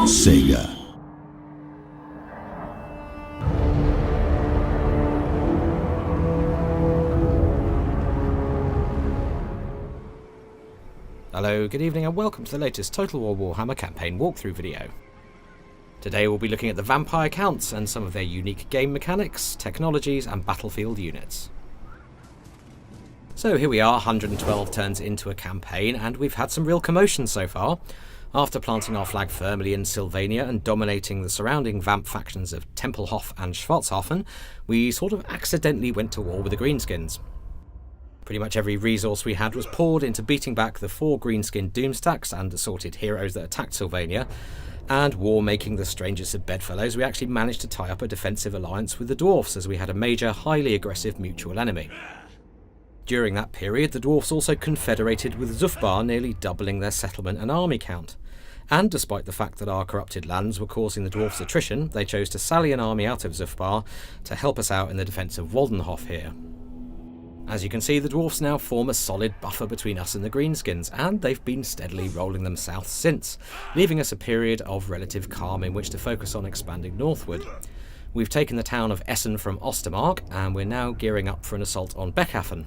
Sega. Hello, good evening and welcome to the latest Total War Warhammer campaign walkthrough video. Today we'll be looking at the vampire counts and some of their unique game mechanics, technologies and battlefield units. So here we are, 112 turns into a campaign, and we've had some real commotion so far. After planting our flag firmly in Sylvania and dominating the surrounding vamp factions of Tempelhof and Schwarzhafen, we sort of accidentally went to war with the Greenskins. Pretty much every resource we had was poured into beating back the 4 greenskin doomstacks and assorted heroes that attacked Sylvania, and war making the strangest of bedfellows, we actually managed to tie up a defensive alliance with the dwarfs as we had a major, highly aggressive mutual enemy. During that period, the dwarfs also confederated with Zufbar, nearly doubling their settlement and army count. And despite the fact that our corrupted lands were causing the dwarfs attrition, they chose to sally an army out of Zufbar to help us out in the defence of Waldenhof here. As you can see, the dwarfs now form a solid buffer between us and the greenskins, and they've been steadily rolling them south since, leaving us a period of relative calm in which to focus on expanding northward. We've taken the town of Essen from Ostermark, and we're now gearing up for an assault on Beckhafen.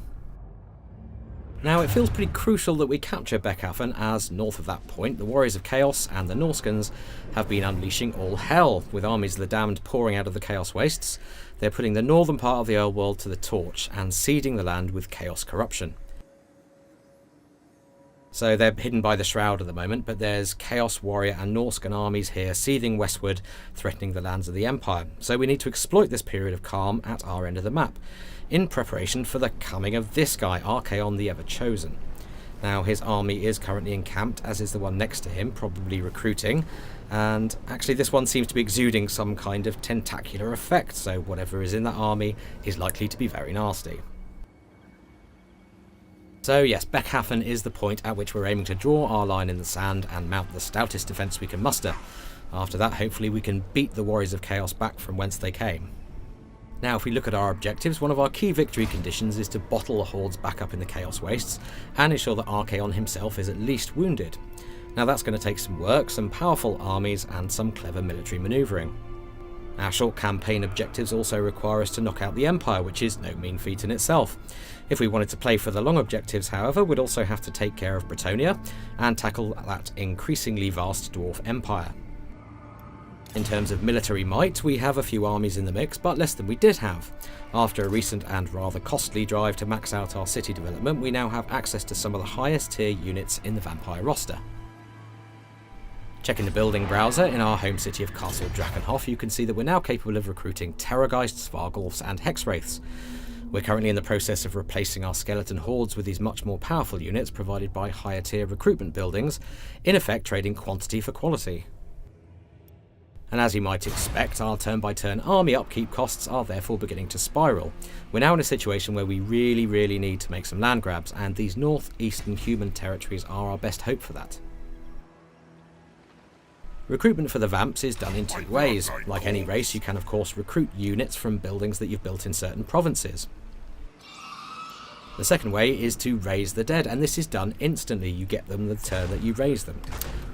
Now, it feels pretty crucial that we capture Beckhafen, as north of that point, the Warriors of Chaos and the Norskans have been unleashing all hell, with armies of the damned pouring out of the Chaos Wastes. They're putting the northern part of the old world to the torch and seeding the land with chaos corruption. So they're hidden by the Shroud at the moment, but there's Chaos Warrior and Norscan armies here seething westward, threatening the lands of the Empire. So we need to exploit this period of calm at our end of the map, in preparation for the coming of this guy, Archaon the Ever-Chosen. Now, his army is currently encamped, as is the one next to him, probably recruiting, and actually this one seems to be exuding some kind of tentacular effect, so whatever is in that army is likely to be very nasty. So yes, Beckhafen is the point at which we're aiming to draw our line in the sand and mount the stoutest defence we can muster. After that, hopefully we can beat the Warriors of Chaos back from whence they came. Now, if we look at our objectives, one of our key victory conditions is to bottle the hordes back up in the Chaos Wastes and ensure that Archaon himself is at least wounded. Now that's going to take some work, some powerful armies and some clever military manoeuvring. Our short campaign objectives also require us to knock out the Empire, which is no mean feat in itself. If we wanted to play for the long objectives, however, we'd also have to take care of Bretonnia and tackle that increasingly vast dwarf empire. In terms of military might, we have a few armies in the mix, but less than we did have. After a recent and rather costly drive to max out our city development, we now have access to some of the highest tier units in the Vampire roster. Checking the building browser in our home city of Castle Drakenhof, you can see that we're now capable of recruiting Terrorgeists, Svargulfs and Hexwraiths. We're currently in the process of replacing our skeleton hordes with these much more powerful units provided by higher tier recruitment buildings, in effect trading quantity for quality. And as you might expect, our turn-by-turn army upkeep costs are therefore beginning to spiral. We're now in a situation where we really need to make some land grabs, and these northeastern human territories are our best hope for that. Recruitment for the Vamps is done in 2 ways. Like any race, you can of course recruit units from buildings that you've built in certain provinces. The second way is to raise the dead, and this is done instantly. You get them the turn that you raise them.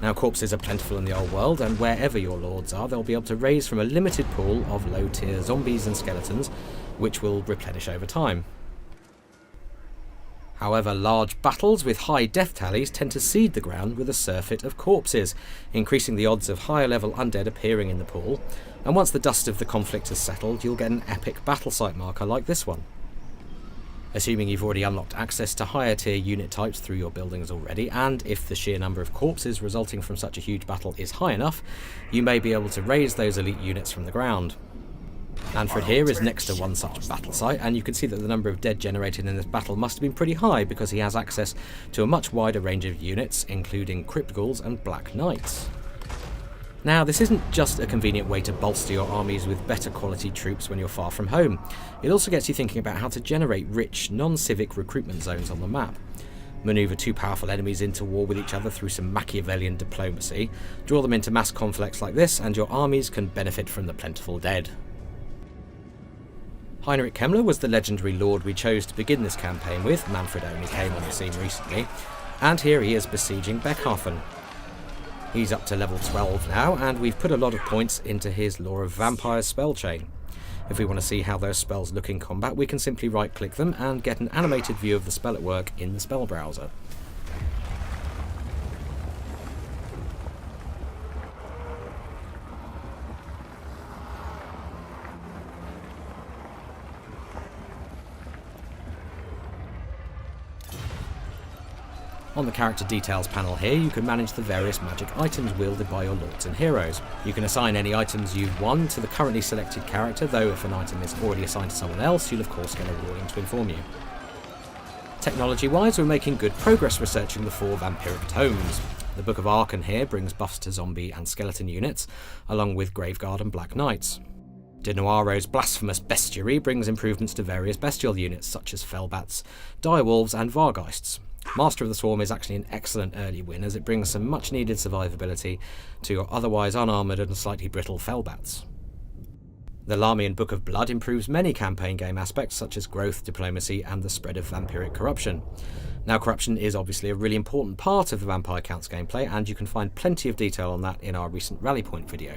Now, corpses are plentiful in the old world, and wherever your lords are, they'll be able to raise from a limited pool of low-tier zombies and skeletons, which will replenish over time. However, large battles with high death tallies tend to seed the ground with a surfeit of corpses, increasing the odds of higher level undead appearing in the pool, and once the dust of the conflict has settled, you'll get an epic battle site marker like this one. Assuming you've already unlocked access to higher tier unit types through your buildings already, and if the sheer number of corpses resulting from such a huge battle is high enough, you may be able to raise those elite units from the ground. Manfred here is next to one such battle site, and you can see that the number of dead generated in this battle must have been pretty high because he has access to a much wider range of units, including Crypt Ghouls and Black Knights. Now, this isn't just a convenient way to bolster your armies with better quality troops when you're far from home. It also gets you thinking about how to generate rich, non-civic recruitment zones on the map. Maneuver 2 powerful enemies into war with each other through some Machiavellian diplomacy, draw them into mass conflicts like this, and your armies can benefit from the plentiful dead. Heinrich Kemmler was the legendary lord we chose to begin this campaign with. Manfred only came on the scene recently, and here he is besieging Beckhafen. He's up to level 12 now, and we've put a lot of points into his Lore of Vampires spell chain. If we want to see how those spells look in combat, we can simply right-click them and get an animated view of the spell at work in the spell browser. On the character details panel here, you can manage the various magic items wielded by your lords and heroes. You can assign any items you've won to the currently selected character, though if an item is already assigned to someone else, you'll of course get a warning to inform you. Technology-wise, we're making good progress researching the 4 vampiric tomes. The Book of Archon here brings buffs to zombie and skeleton units, along with Graveguard and Black Knights. De Noiro's Blasphemous Bestiary brings improvements to various bestial units such as Fellbats, Direwolves and Vargheists. Master of the Swarm is actually an excellent early win, as it brings some much needed survivability to your otherwise unarmoured and slightly brittle Fellbats. The Lamian Book of Blood improves many campaign game aspects such as growth, diplomacy and the spread of vampiric corruption. Now, corruption is obviously a really important part of the Vampire Counts gameplay, and you can find plenty of detail on that in our recent Rally Point video.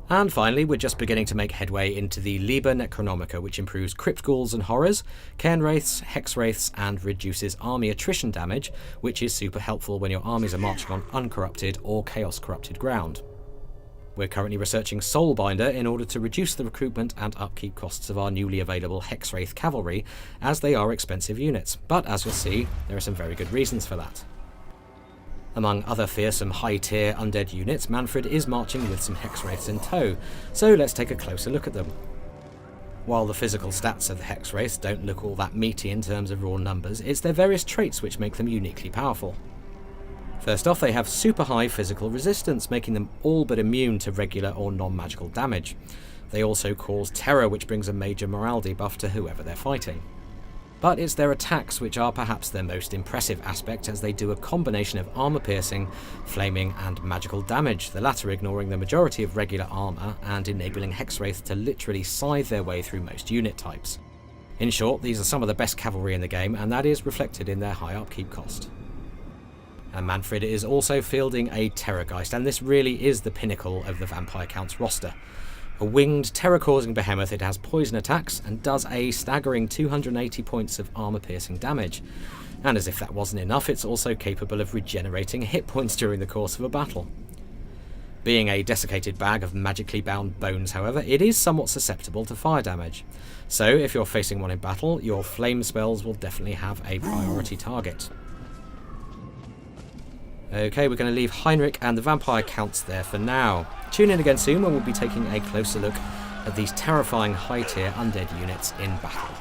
And finally, we're just beginning to make headway into the Liber Necronomica, which improves Crypt Ghouls and Horrors, Cairn Wraiths, Hex Wraiths, and reduces army attrition damage, which is super helpful when your armies are marching on uncorrupted or chaos-corrupted ground. We're currently researching Soulbinder in order to reduce the recruitment and upkeep costs of our newly available Hex Wraith cavalry, as they are expensive units, but as you'll see, there are some very good reasons for that. Among other fearsome high-tier undead units, Manfred is marching with some Hexwraiths in tow, so let's take a closer look at them. While the physical stats of the Hexwraiths don't look all that meaty in terms of raw numbers, it's their various traits which make them uniquely powerful. First off, they have super high physical resistance, making them all but immune to regular or non-magical damage. They also cause terror, which brings a major morale debuff to whoever they're fighting. But it's their attacks which are perhaps their most impressive aspect, as they do a combination of armour-piercing, flaming and magical damage, the latter ignoring the majority of regular armour and enabling Hexwraith to literally scythe their way through most unit types. In short, these are some of the best cavalry in the game, and that is reflected in their high upkeep cost. And Manfred is also fielding a Terrorgeist, and this really is the pinnacle of the Vampire Counts roster. A winged, terror-causing behemoth, it has poison attacks and does a staggering 280 points of armour-piercing damage. And as if that wasn't enough, it's also capable of regenerating hit points during the course of a battle. Being a desiccated bag of magically bound bones, however, it is somewhat susceptible to fire damage. So if you're facing one in battle, your flame spells will definitely have a priority target. Okay, we're going to leave Heinrich and the Vampire Counts there for now. Tune in again soon when we'll be taking a closer look at these terrifying high-tier undead units in battle.